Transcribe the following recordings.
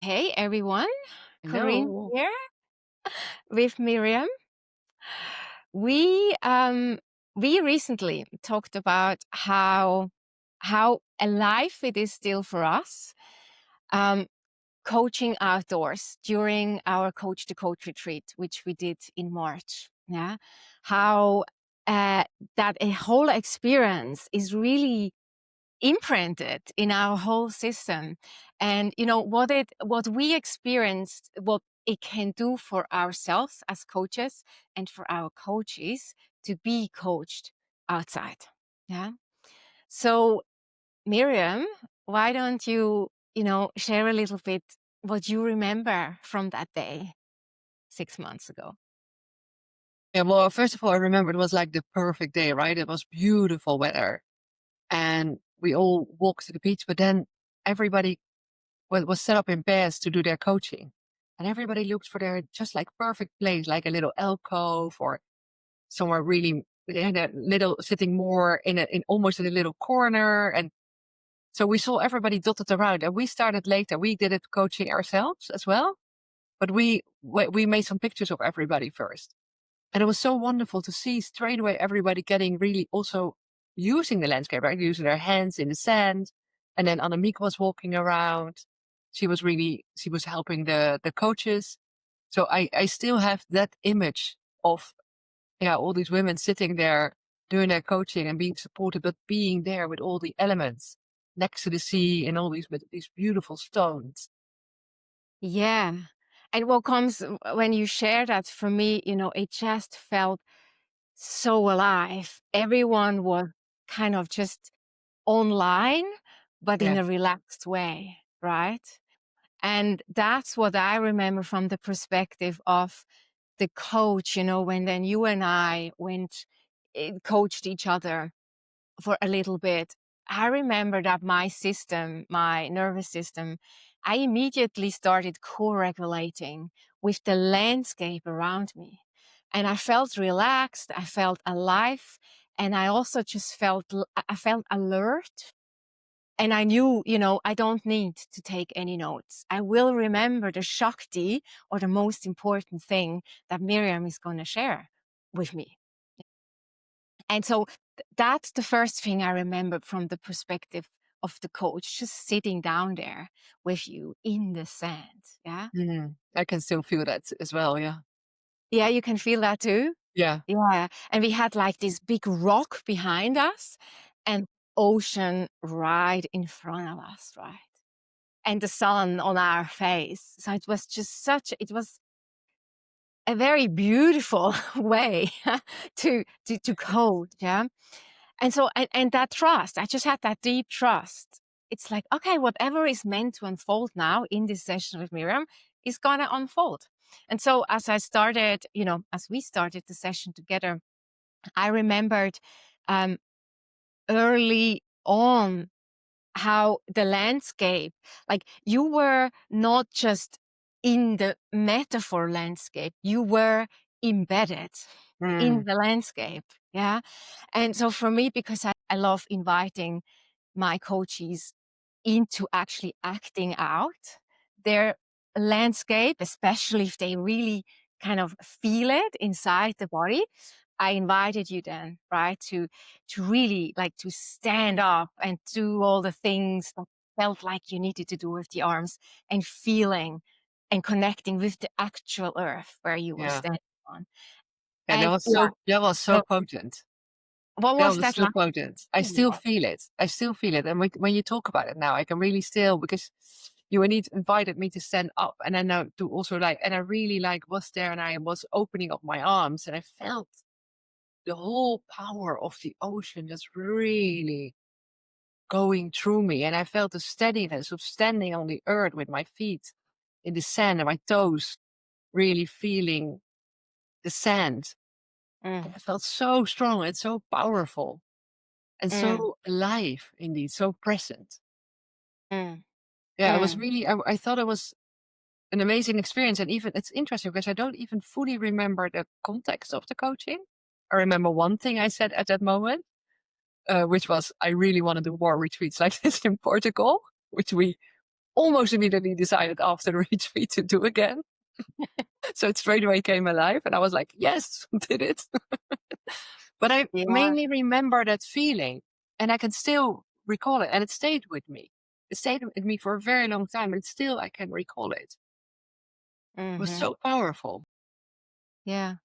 Hey everyone, Corinne Hello. here with Mirjam. We um we recently talked about how alive it is still for us, um, coaching outdoors during our coach to coach retreat, which we did in March. Yeah, how that a whole experience is really imprinted in our whole system, and what we experienced, what it can do for ourselves as coaches and for our coaches to be coached outside. Yeah, so Miriam, why don't you share a little bit what you remember from that day 6 months ago? Yeah, well, first of all, I remember it was like the perfect day, right? It was beautiful weather and we all walked to the beach, but then everybody was set up in pairs to do their coaching. And everybody looked for their just like perfect place, like a little alcove or somewhere really in a little sitting more in almost in a little corner. And so we saw everybody dotted around and we started later. We did it coaching ourselves as well, but we made some pictures of everybody first. And it was so wonderful to see straight away everybody getting really also using the landscape, right? Using their hands in the sand. And then Annemiek was walking around. She was helping the coaches. So I still have that image of, yeah, all these women sitting there doing their coaching and being supported, but being there with all the elements next to the sea and all with these beautiful stones. Yeah, and what comes when you share that, for me, it just felt so alive. Everyone was kind of just online, but in Yeah. a relaxed way, right? And that's what I remember from the perspective of the coach, when then you and I went, coached each other for a little bit. I remember that my system, my nervous system, I immediately started co-regulating with the landscape around me. And I felt relaxed, I felt alive, and I also just I felt alert. And I knew, I don't need to take any notes. I will remember the Shakti, or the most important thing that Miriam is going to share with me. And so that's the first thing I remember from the perspective of the coach, just sitting down there with you in the sand. Yeah. Mhm. I can still feel that as well. Yeah. Yeah, you can feel that too. Yeah. Yeah. And we had like this big rock behind us and ocean right in front of us, right? And the sun on our face. So it was just it was a very beautiful way to code. Yeah. And so, and that trust, I just had that deep trust. It's like, okay, whatever is meant to unfold now in this session with Miriam is going to unfold. And so as we started the session together, I remembered, um, early on, how the landscape, like, you were not just in the metaphor landscape, you were embedded in Mm. the landscape. Yeah. And so for me, because I love inviting my coaches into actually acting out their landscape, especially if they really kind of feel it inside the body. I invited you then, right, to really like to stand up and do all the things that felt like you needed to do with the arms, and feeling and connecting with the actual earth where you were Yeah. standing on. Yeah, And yeah, that was so so potent. what That was was that so like? potent. I still feel it. I still feel it. And when you talk about it now, I can really still because you indeed invited me to stand up and then now to also like and I really like was there and I was opening up my arms and I felt the whole power of the ocean just really going through me. And I felt the steadiness of standing on the earth with my feet in the sand and my toes really feeling the sand. And Mm, I felt so strong and so powerful. And mm, so alive indeed, so present. mm, Yeah, it was mm, really I thought it was an amazing experience, and even it's interesting because I don't even fully remember the context of the coaching. I remember one thing I said at that moment, which was, "I really wanna do more retreats like this in Portugal," which we almost immediately decided after the retreat to do again. So it straight away came alive, and I was like, yes, did it. But I Yeah. mainly remember that feeling, and I can still recall it, and it stayed with me. It stayed with me for a very long time, and still I can recall it. It was Hmm. so powerful. Yeah.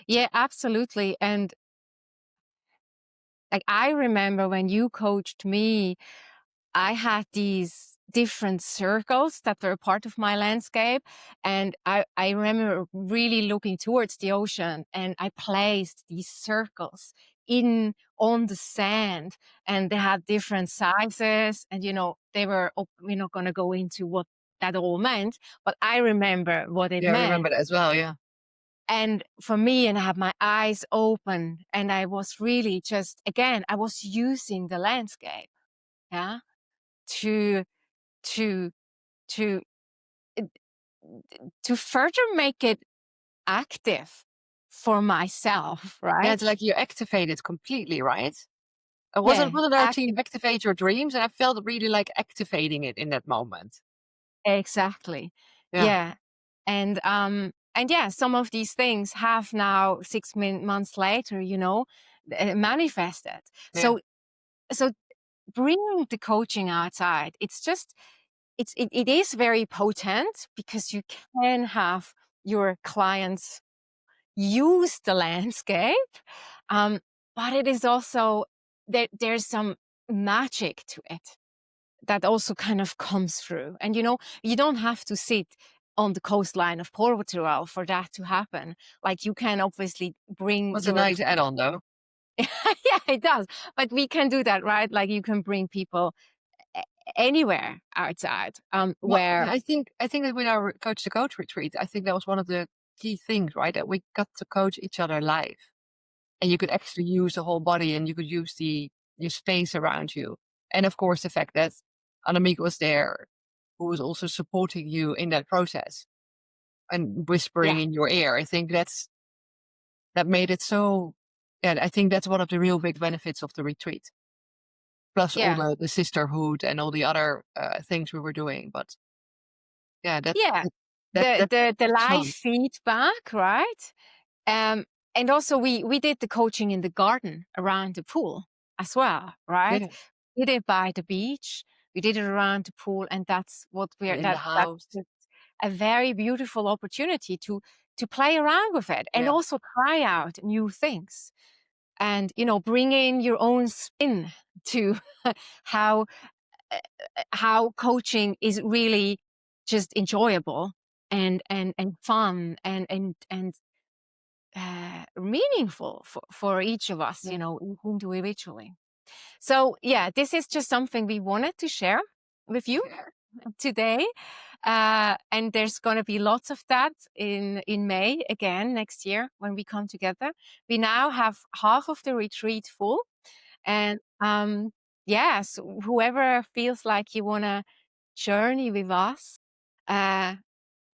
Yeah, absolutely. And like I remember when you coached me, I had these different circles that were part of my landscape. And I remember really looking towards the ocean and I placed these circles in on the sand and they had different sizes and they were we're not going to go into what that all meant, but I remember what it Yeah, I meant. remember that as well. Yeah, And for me, and I had my eyes open and I was really just, again, I was using the landscape, yeah, to to to uh, to further make it active for myself, yeah. right? It's like you activate it completely, right? Yeah, Wasn't our team active, activate your dreams? And I felt really like activating it in that moment. exactly. Yeah, Yeah. And yeah, some of these things have now months later, manifested. yeah, So bringing the coaching outside, it is very potent because you can have your clients use the landscape, um, but it is also there's some magic to it that also kind of comes through. And you don't have to sit on the coastline of Portugal for that to happen. Like you can obviously bring was a your nice add-on though. yeah, it does. But we can do that, right? Like you can bring people a- anywhere outside, Well, yeah, where I think that with our coach to coach retreat, I think that was one of the key things, right? That we got to coach each other live, and you could actually use the whole body, and you could use the your space around you, and of course the fact that Annemiek was there, who was also supporting you in that process and whispering yeah, in your ear. I think that made it so. Yeah, I think that's one of the real big benefits of the retreat. Plus all yeah, the sisterhood and all the other things we were doing. But yeah, yeah. that The that the the live shows. feedback, right? And also we did the coaching in the garden around the pool as well, right? Yeah, We did it by the beach. We did it around the pool, and that's what and we're in the that's house. just a very beautiful opportunity to play around with it and Yeah, also try out new things. And bring in your own spin to how how coaching is really just enjoyable and fun and meaningful for each of us, yeah, individually. So yeah, this is just something we wanted to share with you yeah. today. And there's going to be lots of that in May again next year when we come together. We now have half of the retreat full, and yes, whoever feels like you want to journey with us, uh,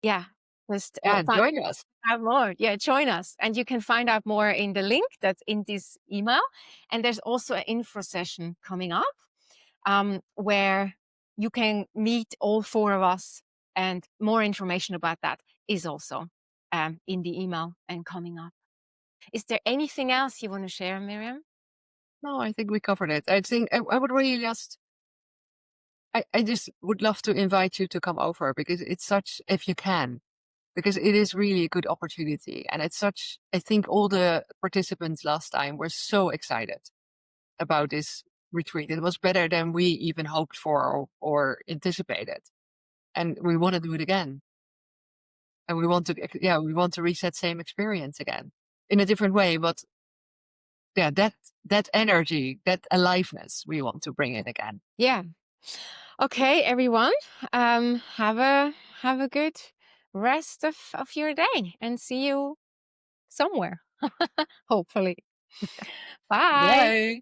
yeah, just Yeah, find join us. out more. Yeah, join us, and you can find out more in the link that's in this email. And there's also an info session coming up, where you can meet all four of us, and more information about that is also in the email and coming up. Is there anything else you want to share, Miriam? No, I think we covered it. I think I would really I just would love to invite you to come over because it's such, if you can, because it is really a good opportunity. And it's such, I think all the participants last time were so excited about this retreat. It was better than we even hoped for or anticipated. And we want to do it again. And we want to, yeah, we want to reach that same experience again in a different way. But yeah, that energy, that aliveness, we want to bring in again. Yeah. Okay, everyone. Have a good rest of your day and see you somewhere. Hopefully. Bye. Bye.